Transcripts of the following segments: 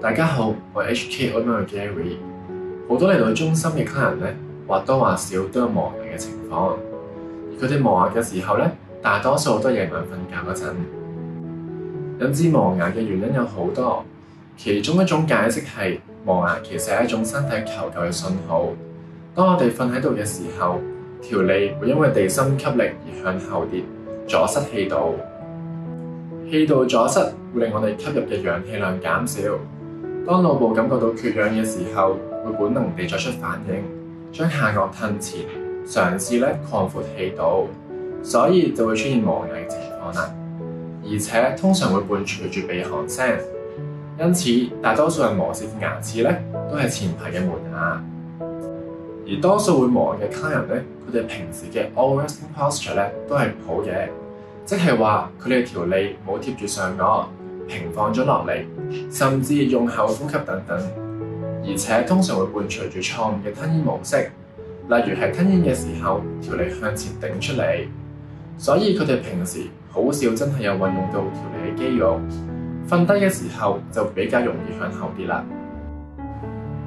大家好，我係 HK Owner Gary。好多嚟到中心嘅客人咧，或多或少都有磨牙嘅情況。而佢哋磨牙嘅時候咧，大多數都係夜晚瞓覺嗰陣。引致磨牙嘅原因有好多，其中一種解釋係磨牙其實係一種身體求救嘅信號。當我哋瞓喺度嘅時候，條脷會因為地心吸力而向後跌，阻塞氣道。氣道阻塞會令我哋吸入嘅氧氣量減少。當腦部感覺到缺氧嘅時候，會本能地作出反應，將下顎褪前，嘗試擴闊氣道，所以就會出現磨牙嘅情況啦。而且通常會伴隨住鼻鼾聲，因此大多數人磨蝕嘅牙齒都係前排嘅門牙。而多數會磨牙嘅客人佢哋平時嘅 all resting posture 都係唔好嘅。即係話佢哋條脷冇貼住上顎，平放咗落嚟，甚至用口呼吸等等，而且通常會伴隨住錯誤嘅吞嚥模式，例如係吞嚥嘅時候條脷向前頂出嚟，所以佢哋平時好少真係有運用到條脷嘅肌肉，瞓低嘅時候就比較容易向後跌啦。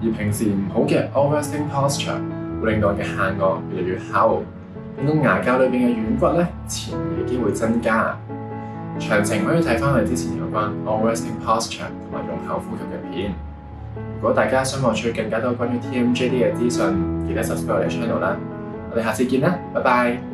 而平時唔好嘅 all resting posture 會令到嘅下顎越嚟越厚，令到牙骹裏邊嘅軟骨前移嘅機會增加。詳情可以睇翻我哋之前有關 all resting posture 同埋用口呼吸嘅片。如果大家想獲取更加多關於 TMJD 嘅資訊，記得 subscribe 我哋 channel 啦。我哋下次見啦，拜拜。